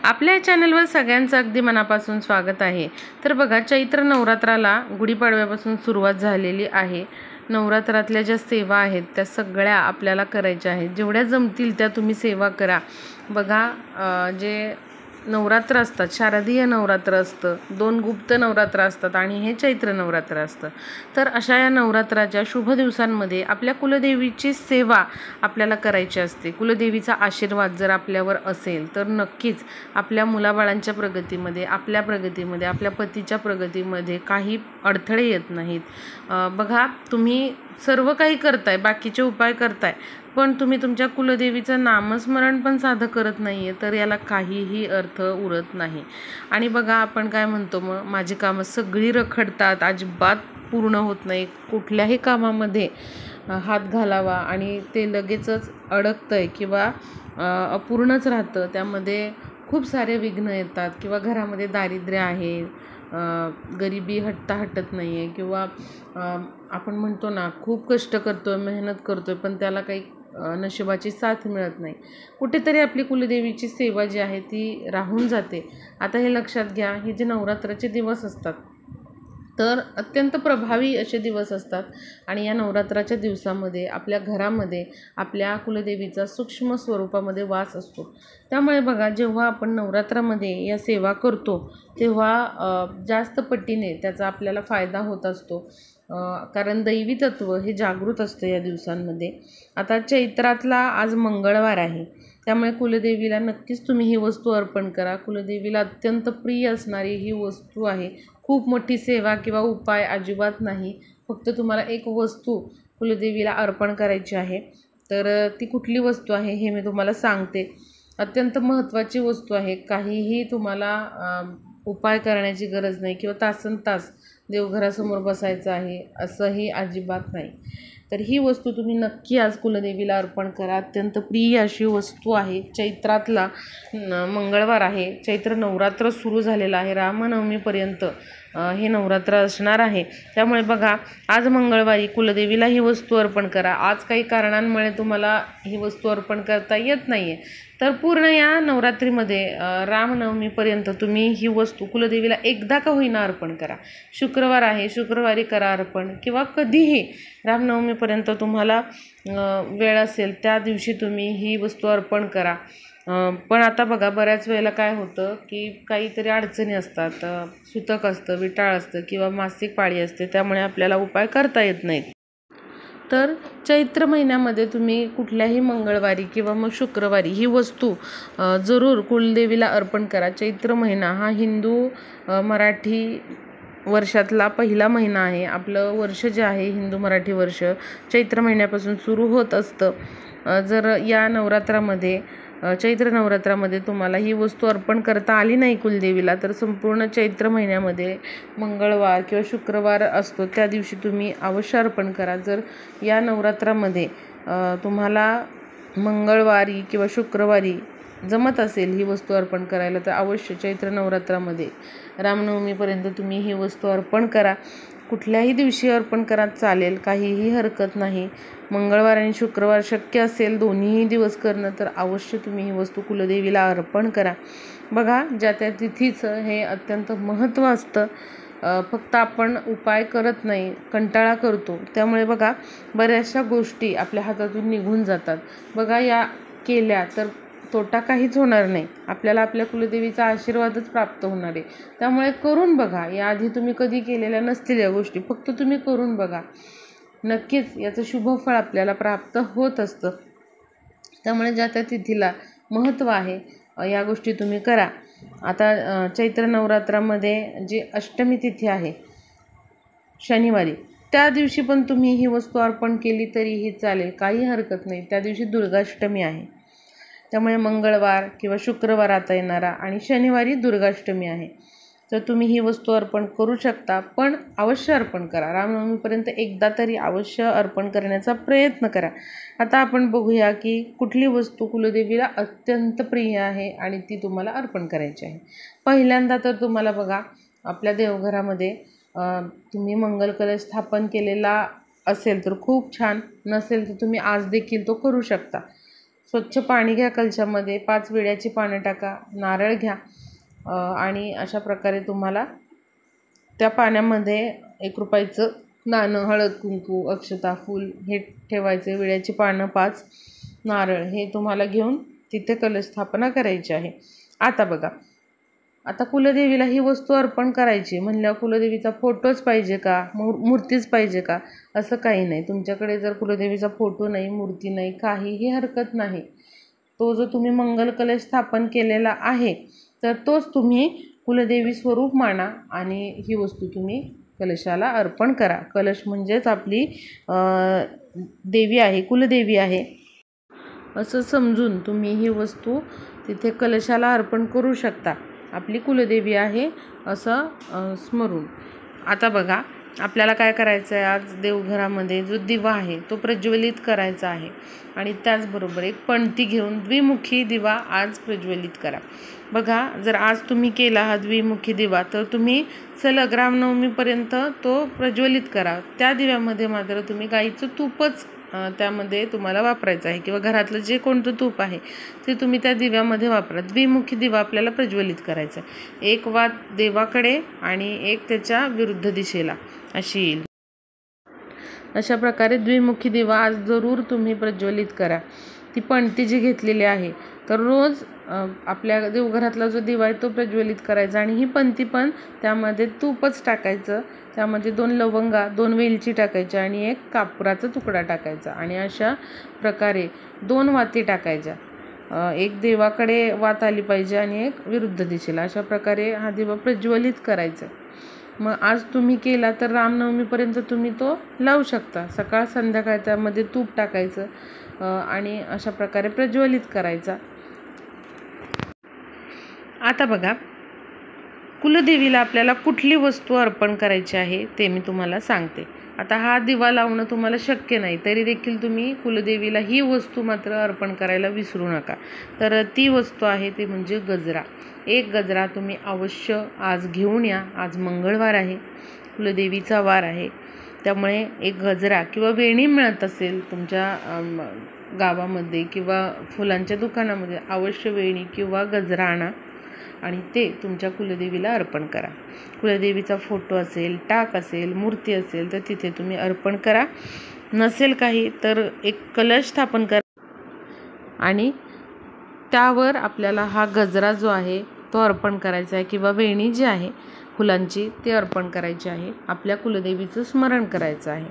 आपल्या चॅनलवर सगळ्यांचं अगदी मनापासून स्वागत आहे। तर बघा, चैत्र नवरात्राला गुढीपाडव्यापासून सुरुवात झालेली आहे। नवरात्रातल्या ज्या सेवा आहेत त्या सगळ्या आपल्याला करायच्या आहेत। जेवढ्या जमतील त्या तुम्ही सेवा करा। बघा, जे नवरात्र असतात, शारदीय नवरात्र असतं, 2 गुप्त नवरात्र असतात आणि हे चैत्र नवरात्र असतं। तर अशा या नवरात्राच्या शुभ दिवसांमध्ये आपल्या कुलदेवीची सेवा आपल्याला करायची असते। कुलदेवीचा आशीर्वाद जर आपल्यावर असेल तर नक्कीच आपल्या मुलाबाळांच्या प्रगतीमध्ये, आपल्या प्रगतीमध्ये, आपल्या पतीच्या प्रगतीमध्ये काही अडथळे येत नाहीत। बघा, तुम्ही सर्व काही करताय, बाकीचे उपाय करताय, पण तुम्ही तुमच्या कुलदेवीचं नामस्मरण पण साधं करत नाहीये, तर याला काहीही अर्थ उरत नाही। आणि बघा, आपण काय म्हणतो, मग माझी कामं सगळी रखडतात, अजिबात पूर्ण होत नाही। कुठल्याही कामामध्ये हात घालावा आणि ते लगेचच अडकतंय किंवा अपूर्णच राहतं, त्यामध्ये खूप सारे विघ्न येतात किंवा घरामध्ये दारिद्र्य आहे, गरिबी हटत नाही आहे, किंवा आपण म्हणतो ना, खूप कष्ट करतोय, मेहनत करतोय, पण त्याला काही नशिबाची साथ मिळत नाही। कुठेतरी आपली कुलदेवीची सेवा जी आहे ती राहून जाते। आता हे लक्षात घ्या, हे जे नवरात्राचे दिवस असतात तर अत्यंत प्रभावी असे दिवस असतात आणि या नवरात्राच्या दिवसामध्ये आपल्या घरामध्ये आपल्या कुलदेवीचा सूक्ष्म स्वरूपामध्ये वास असतो। त्यामुळे बघा, जेव्हा आपण नवरात्रामध्ये या सेवा करतो तेव्हा जास्त पटीने त्याचा आपल्याला फायदा होत असतो, कारण दैवी तत्व हे जागृत असतं या दिवसांमध्ये। आता चैत्रातला आज मंगळवार आहे, त्यामुळे कुलदेवीला नक्कीच तुम्ही ही वस्तू अर्पण करा। कुलदेवीला अत्यंत प्रिय असणारी ही वस्तू आहे। खूप मोठी सेवा किंवा उपाय अजिबात नाही, फक्त तुम्हाला एक वस्तू कुलदेवीला अर्पण करायची आहे। तर ती कुठली वस्तू आहे हे मी तुम्हाला सांगते। अत्यंत महत्त्वाची वस्तू आहे, काहीही तुम्हाला उपाय करण्याची गरज नाही किंवा तासनतास देवघरासमोर बसायचं आहे असंही अजिबात नाही। तर ही वस्तू तुम्ही नक्की आज कुलदेवीला अर्पण करा। अत्यंत प्रिय अशी वस्तू आहे। चैत्रातला मंगळवार आहे, चैत्र नवरात्र सुरू झालेलं आहे, रामनवमीपर्यंत हे नवरात्र असणार आहे। त्यामुळे बघा, आज मंगळवारी कुलदेवीला ही वस्तू अर्पण करा। आज काही कारणांमुळे तुम्हाला ही वस्तू अर्पण करता येत नाही आहे, तर पूर्ण या नवरात्रीमध्ये रामनवमीपर्यंत तुम्ही ही वस्तू कुलदेवीला एकदा का होईना अर्पण करा। शुक्रवार आहे, शुक्रवारी करा अर्पण, किंवा कधीही रामनवमीपर्यंत तुम्हाला वेळ असेल त्या दिवशी तुम्ही ही वस्तू अर्पण करा। पण आता बघा, बऱ्याच वेळेला काय होतं की काहीतरी अडचणी असतात, सुतक असतं, विटाळ असतं किंवा मासिक पाळी असते, त्यामुळे आपल्याला उपाय करता येत नाहीत। तर चैत्र महिन्यामध्ये तुम्ही कुठल्याही मंगळवारी किंवा मग शुक्रवारी ही वस्तू जरूर कुलदेवीला अर्पण करा। चैत्र महिना हा हिंदू मराठी वर्षातला पहिला महिना आहे। आपलं वर्ष जे आहे, हिंदू मराठी वर्ष, चैत्र महिन्यापासून सुरू होत असतं। जर या नवरात्रामध्ये, चैत्र नवरात्रामध्ये तुम्हाला ही वस्तू अर्पण करता आली नाही कुलदेवीला, तर संपूर्ण चैत्र महिन्यामध्ये मंगळवार किंवा शुक्रवार असतो त्या दिवशी तुम्ही अवश्य अर्पण करा। जर या नवरात्रामध्ये तुम्हाला मंगळवारी किंवा शुक्रवारी जमत असेल ही वस्तू अर्पण करायला, तर अवश्य चैत्र नवरात्रामध्ये रामनवमीपर्यंत तुम्ही ही वस्तू अर्पण करा। कुठल्याही दिवशी अर्पण करा, चालेल, काहीही हरकत नाही। मंगळवार आणि शुक्रवार शक्य असेल दोन्हीही दिवस करणं, तर अवश्य तुम्ही ही वस्तू कुलदेवीला अर्पण करा। बघा, ज्या त्या तिथीचं हे अत्यंत महत्त्व असतं, फक्त आपण उपाय करत नाही, कंटाळा करतो, त्यामुळे बघा बऱ्याचशा गोष्टी आपल्या हातातून निघून जातात। बघा, या केल्या तर तोटा काहीच होणार नाही, आपल्याला आपल्या कुलदेवीचा आशीर्वादच प्राप्त होणार आहे। त्यामुळे करून बघा, याआधी तुम्ही कधी केलेल्या नसतील या गोष्टी, फक्त तुम्ही करून बघा, नक्कीच याचं शुभफळ आपल्याला प्राप्त होत असतं। त्यामुळे ज्या त्या तिथीला महत्त्व आहे, या गोष्टी तुम्ही करा। आता चैत्र नवरात्रामध्ये जी अष्टमी तिथी आहे शनिवारी, त्या दिवशी पण तुम्ही ही वस्तू अर्पण केली तरीही चालेल, काही हरकत नाही। त्या दिवशी दुर्गाष्टमी आहे, त्यामुळे मंगळवार किंवा शुक्रवार आता येणारा आणि शनिवारी दुर्गाष्टमी आहे, तर तुम्ही ही वस्तू अर्पण करू शकता, पण अवश्य अर्पण करा। रामनवमीपर्यंत एकदा तरी अवश्य अर्पण करण्याचा प्रयत्न करा। आता आपण बघूया की कुठली वस्तू कुलदेवीला अत्यंत प्रिय आहे आणि ती तुम्हाला अर्पण करायची आहे। पहिल्यांदा तर तुम्हाला बघा, आपल्या देवघरामध्ये तुम्ही मंगल कलश स्थापन केलेला असेल तर खूप छान, नसेल तर तुम्ही आज देखील तो करू शकता। स्वच्छ पाणी घ्या कलशामध्ये, 5 विड्याची पानं टाका, नारळ घ्या आणि अशा प्रकारे तुम्हाला त्या पाण्यामध्ये 1 रुपयाचं नाणं, हळद कुंकू, अक्षता, फूल हे ठेवायचे, विड्याची पानं 5, नारळ हे तुम्हाला घेऊन तिथे कलश स्थापना करायची आहे. आता बघा, आता कुलदेवीला ही वस्तू अर्पण करायची म्हणल्यावर कुलदेवीचा फोटोच पाहिजे का, मूर्तीच पाहिजे का, असं काही नाही. तुमच्याकडे जर कुलदेवीचा फोटो नाही, मूर्ती नाही, काहीही हरकत नाही. तो जो तुम्ही मंगल कलश स्थापन केलेला आहे तर तोच तुम्ही कुलदेवी स्वरूप माना आणि ही वस्तू तुम्ही कलशाला अर्पण करा. कलश म्हणजेच आपली देवी आहे, कुलदेवी आहे असं समजून तुम्ही ही वस्तू तिथे कलशाला अर्पण करू शकता. आपली कुलदेवी आहे असं स्मरून. आता बघा, आपल्याला काय करायचं आहे, आज देवघरामध्ये जो दिवा आहे तो प्रज्वलित करायचा आहे आणि त्याचबरोबर एक पणती घेऊन द्विमुखी दिवा आज प्रज्वलित करा. बघा, जर आज तुम्ही केला हा द्विमुखी दिवा तर तुम्ही सलग रामनवमीपर्यंत तो प्रज्वलित करा. त्या दिव्यामध्ये मात्र तुम्ही गाईचं तूपच त्यामध्ये तुम्हाला वापरायचं आहे किंवा घरातलं जे कोणतं तूप आहे ते तुम्ही त्या दिव्यामध्ये वापरा. द्विमुखी दिवा आपल्याला प्रज्वलित करायचा आहे. एक वात देवाकडे आणि एक त्याच्या विरुद्ध दिशेला अशी येईल. अशा प्रकारे द्विमुखी दिवा आज जरूर तुम्ही प्रज्वलित करा. ती पणती जी घेतलेली आहे तर रोज आपल्या देवघरातला जो दिवा आहे तो प्रज्वलित करायचा आणि ही पणती पण त्यामध्ये तूपच टाकायचं. त्यामध्ये 2 लवंगा, 2 वेलची टाकायच्या आणि 1 कापुराचा तुकडा टाकायचा आणि अशा प्रकारे 2 वाती टाकायच्या. एक देवाकडे वात आली पाहिजे आणि एक विरुद्ध दिशेला. अशा प्रकारे हा दिवा प्रज्वलित करायचा. मग आज तुम्ही केला तर रामनवमीपर्यंत तुम्ही तो लावू शकता. सकाळ संध्याकाळ त्यामध्ये तूप टाकायचं आणि अशा प्रकारे प्रज्वलित करायचा. आता बघा, कुलदेवीला आपल्याला कुठली वस्तू अर्पण करायची आहे ते मी तुम्हाला सांगते. आता हा दिवा लावणं तुम्हाला शक्य नाही तरी देखील तुम्ही कुलदेवीला ही वस्तू मात्र अर्पण करायला विसरू नका. तर ती वस्तू आहे ती म्हणजे गजरा. 1 गजरा तुम्ही अवश्य आज घेऊन या. आज मंगळवार आहे, कुलदेवीचा वार आहे, त्यामुळे 1 गजरा किंवा वेणी मिळत असेल तुमच्या गावामध्ये किंवा फुलांच्या दुकानामध्ये, अवश्य वेणी किंवा गजरा आणा आणि ते तुमच्या कुलदेवीला अर्पण करा. कुलदेवीचा फोटो असेल, टाक असेल, मूर्ती असेल तर तिथे तुम्ही अर्पण करा. नसेल काही तर एक कलश स्थापन करा आणि त्यावर आपल्याला हा गजरा जो आहे तो अर्पण करायचा आहे किंवा वेणी जी आहे फुलांची ती अर्पण करायची आहे. आपल्या कुलदेवीचं स्मरण करायचं आहे.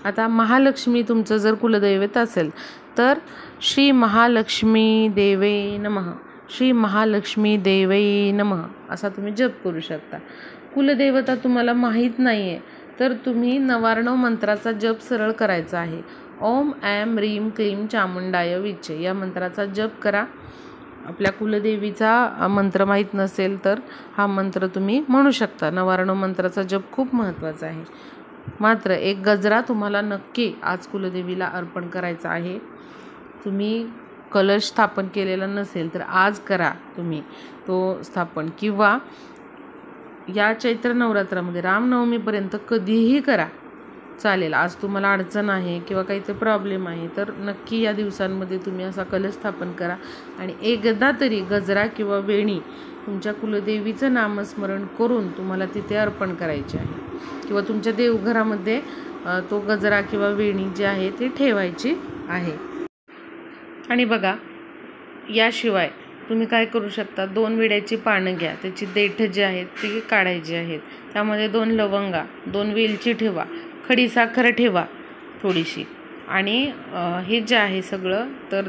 आता महालक्ष्मी तुमचं जर कुलदैवत असेल तर श्री महालक्ष्मी देवे नमः, श्री महालक्ष्मी देवे नमः असा तुम्ही जप करू शकता. कुलदेवता तुम्हाला माहीत नाही आहे तर तुम्ही नवार्णव मंत्राचा जप सरळ करायचा आहे. ओम ऐं ह्रीं क्लीं चामुंडाय विचे या मंत्राचा जप करा. आपल्या कुलदेवीचा मंत्र माहीत नसेल तर हा मंत्र तुम्ही म्हणू शकता. नवार्णव मंत्राचा जप खूप महत्त्वाचा आहे. मात्र 1 गजरा तुम्हाला नक्की आज कुलदेवीला अर्पण करायचा आहे. तुम्ही कलश स्थापन केलेला नसेल तर आज करा तुम्ही तो स्थापन, किंवा या चैत्र नवरात्रामध्ये रामनवमीपर्यंत कधीही करा चालेल. आज तुम्हाला अडचण आहे किंवा काहीतरी प्रॉब्लेम आहे तर नक्की या दिवसांमध्ये तुम्ही असा कलश स्थापन करा आणि एकदा तरी गजरा किंवा वेणी तुमच्या कुलदेवीचं नामस्मरण करून तुम्हाला तिथे अर्पण करायचे आहे किंवा तुमच्या देवघरामध्ये तो गजरा किंवा वेणी जी आहे ती ठेवायची आहे. आणि बघा, याशिवाय तुम्ही काय करू शकता, 2 विड्याची पानं घ्या, त्याची देठं जी आहेत ती काढायची आहेत. त्यामध्ये 2 लवंगा, 2 वेलची ठेवा, खडीसाखर ठेवा थोडीशी आणि हे जे आहे सगळं तर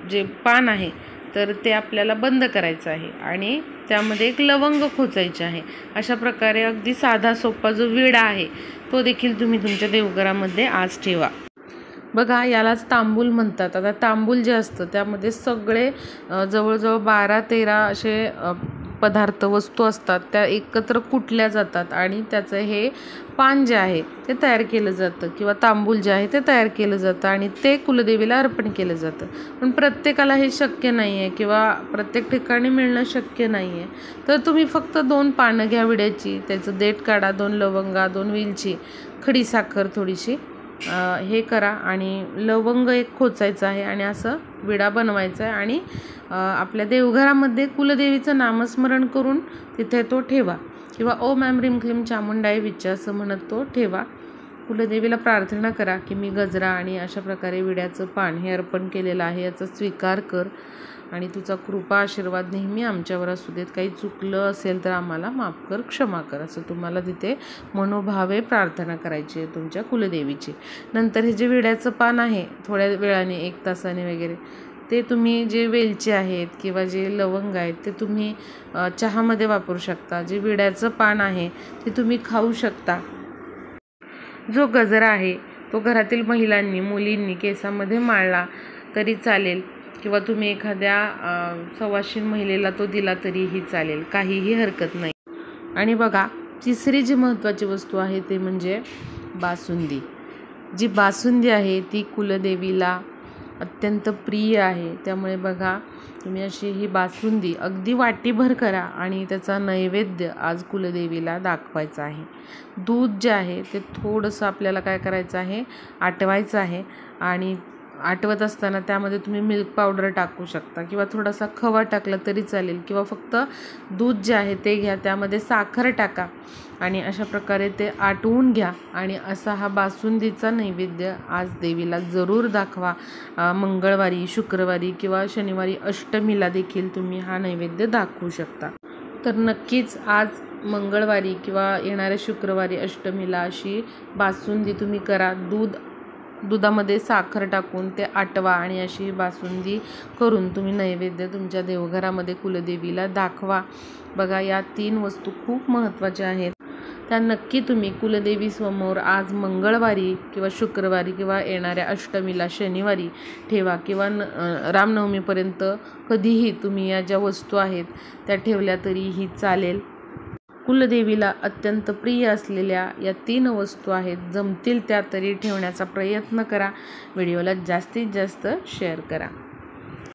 जे पान आहे तर ते आपल्याला बंद करायचं आहे आणि त्यामध्ये 1 लवंग खोचायचे आहे. अशा प्रकारे अगदी साधा सोपा जो विडा आहे तो देखील तुम्ही तुमच्या देवघरामध्ये आज ठेवा. बघा, यालाच तांबूल म्हणतात. आता तांबूल जे असतं त्यामध्ये सगळे जवळजवळ 12-13 असे पदार्थ वस्तू असतात त्या एकत्र कुटल्या जातात आणि त्याचं हे पान जे आहे ते तयार केलं जातं किंवा तांबूल जे आहे ते तयार केलं जातं आणि ते कुलदेवीला अर्पण केलं जातं. पण प्रत्येकाला हे शक्य नाही आहे किंवा प्रत्येक ठिकाणी मिळणं शक्य नाही आहे. तर तुम्ही फक्त 2 पानं घ्या विड्याची, त्याचं देठ काढा, 2 लवंगा, 2 वेलची, खडीसाखर थोडीशी हे करा आणि लवंग एक खोचायचं आहे आणि असं विडा बनवायचा आहे आणि आपल्या देवघरामध्ये कुलदेवीचं नामस्मरण करून तिथे तो ठेवा किंवा ओम ऐं ह्रीं क्लीं चामुंडाय विच्च असं म्हणत तो ठेवा. कुलदेवीला प्रार्थना करा की मी गजरा आणि अशा प्रकारे विड्याचं पान हे अर्पण केलेलं आहे, याचा स्वीकार कर आणि तुझा कृपा आशीर्वाद नेहमी आमच्यावर असू देत. काही चुकलं असेल तर आम्हाला माफ कर, क्षमा कर, असं तुम्हाला तिथे मनोभावे प्रार्थना करायची आहे तुमच्या कुलदेवीची. नंतर हे जे विड्याचं पान आहे थोड्या वेळाने 1 तासाने वगैरे ते तुम्ही जे वेलचे आहेत किंवा जे लवंग आहेत ते तुम्ही चहामध्ये वापरू शकता. जे विड्याचं पान आहे ते तुम्ही खाऊ शकता. जो गजरा आहे तो घरातील महिलांनी मुलींनी केसामध्ये माळला तरी चालेल किंवा तुम्ही एखाद्या सवाशीण महिलेला तो दिला तरीही चालेल, काहीही हरकत नाही. आणि बघा तिसरी जी महत्त्वाची वस्तू आहे ते म्हणजे बासुंदी. जी बासुंदी आहे ती कुलदेवीला अत्यंत प्रिय आहे. त्यामुळे बघा तुम्ही अशी ही बासुंदी अगदी वाटीभर करा आणि त्याचा नैवेद्य आज कुलदेवीला दाखवायचा आहे. दूध जे आहे ते थोडंसं आपल्याला काय करायचं आहे, आटवायचं आहे आणि आटवत असताना त्यामध्ये तुम्ही मिल्क पावडर टाकू शकता किंवा थोडासा खवा टाकला तरी चालेल किंवा फक्त दूध जे आहे ते घ्या, त्यामध्ये साखर टाका आणि अशा प्रकारे ते आटवून घ्या आणि असा हा बासुंदीचा नैवेद्य आज देवीला जरूर दाखवा. मंगळवारी, शुक्रवारी किंवा शनिवारी अष्टमीला देखील तुम्ही हा नैवेद्य दाखवू शकता. तर नक्कीच आज मंगळवारी किंवा येणाऱ्या शुक्रवारी अष्टमीला अशी बासुंदी तुम्ही करा. दुधामध्ये साखर टाकून ते आटवा आणि अशी बासुंदी करून तुम्ही नैवेद्य तुमच्या देवघरामध्ये कुलदेवीला दाखवा. बघा या 3 वस्तू खूप महत्त्वाच्या आहेत, त्या नक्की तुम्ही कुलदेवी समोर आज मंगळवारी किंवा शुक्रवारी किंवा येणाऱ्या अष्टमीला शनिवारी ठेवा किंवा रामनवमीपर्यंत कधीही तुम्ही या ज्या वस्तू आहेत त्या ठेवल्या तरीही चालेल. कुलदेवीला अत्यंत प्रिय असलेल्या या 3 वस्तू आहेत, जमतील त्या तरी ठेवण्याचा प्रयत्न करा. व्हिडिओला जास्तीत जास्त शेअर करा.